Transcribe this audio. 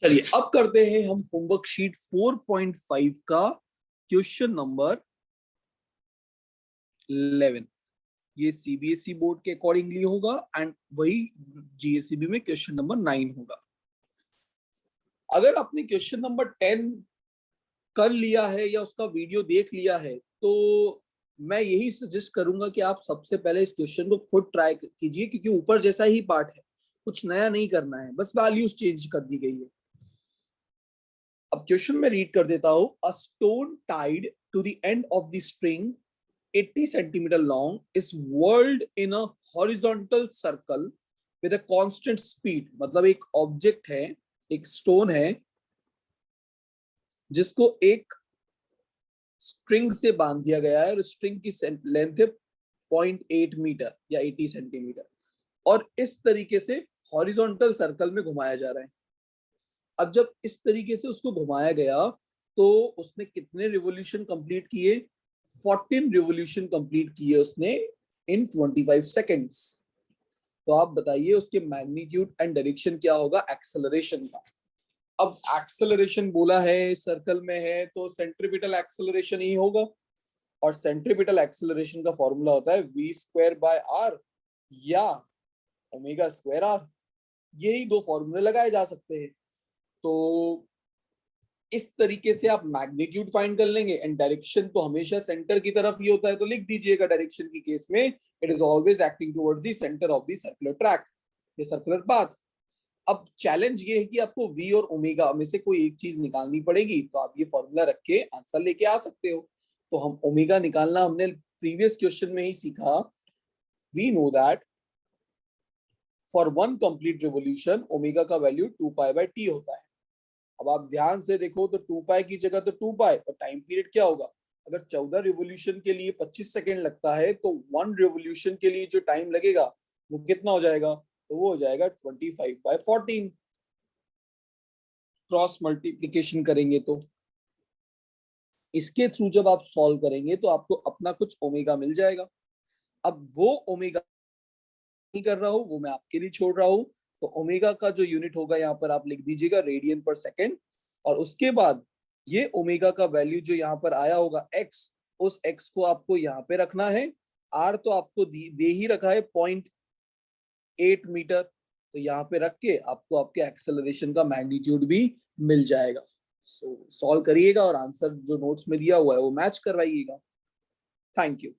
चलिए अब करते हैं हम होमवर्क शीट 4.5 का क्वेश्चन नंबर 11। ये सीबीएसई बोर्ड के अकॉर्डिंगली होगा एंड वही जीएससीबी में क्वेश्चन नंबर 9 होगा। अगर आपने क्वेश्चन नंबर 10 कर लिया है या उसका वीडियो देख लिया है तो मैं यही सजेस्ट करूंगा कि आप सबसे पहले इस क्वेश्चन को खुद ट्राई कीजिए, क्योंकि ऊपर जैसा ही पार्ट है, कुछ नया नहीं करना है, बस वैल्यूज चेंज कर दी गई है। अब क्वेश्चन में रीड कर देता हूं। A stone tied to the end of the string 80 centimetre long is whirled in a horizontal circle with a constant speed. मतलब एक ऑब्जेक्ट है, एक स्टोन है जिसको एक स्ट्रिंग से बांध दिया गया है और स्ट्रिंग की लेंथ है 0.8 मीटर या 80 सेंटीमीटर, और इस तरीके से हॉरिजॉन्टल सर्कल में घुमाया जा रहा है। अब जब इस तरीके से उसको घुमाया गया तो उसने कितने रिवॉल्यूशन कंप्लीट किए? 14 रिवॉल्यूशन कंप्लीट किए उसने इन 25 सेकेंड्स। तो आप बताइए उसके मैग्नीट्यूड एंड डायरेक्शन क्या होगा एक्सेलरेशन का। अब एक्सेलरेशन बोला है, सर्कल में है, तो सेंट्रीपिटल एक्सेलरेशन ही होगा, और सेंट्रीपिटल एक्सेलरेशन का फॉर्मूला होता है v²/r या ω²r। यही दो फॉर्मूले लगाए जा सकते हैं। तो इस तरीके से आप मैग्नीट्यूड फाइंड कर लेंगे एंड डायरेक्शन तो हमेशा सेंटर की तरफ ही होता है, तो लिख दीजिएगा डायरेक्शन की केस में it is always acting towards the centre of the circular track, ये सर्कुलर पाथ। अब चैलेंज ये है कि आपको v और ओमेगा में से कोई एक चीज निकालनी पड़ेगी, तो आप ये फॉर्मूला रख के आंसर लेके आ सकते हो। तो हम ओमेगा निकालना हमने प्रीवियस क्वेश्चन में ही सीखा। We know that for one complete revolution omega का वैल्यू 2π/t होता है। अब आप ध्यान से देखो तो 2π की जगह तो 2π, और टाइम पीरियड क्या होगा? अगर 14 रिवोल्यूशन के लिए 25 सेकेंड लगता है तो 1 रिवोल्यूशन के लिए जो टाइम लगेगा वो कितना हो जाएगा? तो वो हो जाएगा 25/14। क्रॉस मल्टीप्लीकेशन करेंगे तो इसके थ्रू जब आप सॉल्व करेंगे तो आपको अपना कुछ ओमेगा मिल जाएगा। अब वो ओमेगा नहीं कर रहा हूं, वो मैं आपके लिए छोड़ रहा हूं। तो ओमेगा का जो यूनिट होगा यहाँ पर आप लिख दीजिएगा रेडियन पर सेकेंड, और उसके बाद ये ओमेगा का वैल्यू जो यहाँ पर आया होगा एक्स, उस एक्स को आपको यहाँ पे रखना है। आर तो आपको दे ही रखा है 0.8 मीटर, तो यहाँ पे रख के आपको आपके एक्सेलरेशन का मैग्नीट्यूड भी मिल जाएगा। सॉल्व करिएगा और आंसर जो नोट्स में दिया हुआ है वो मैच करवाइएगा। Thank you.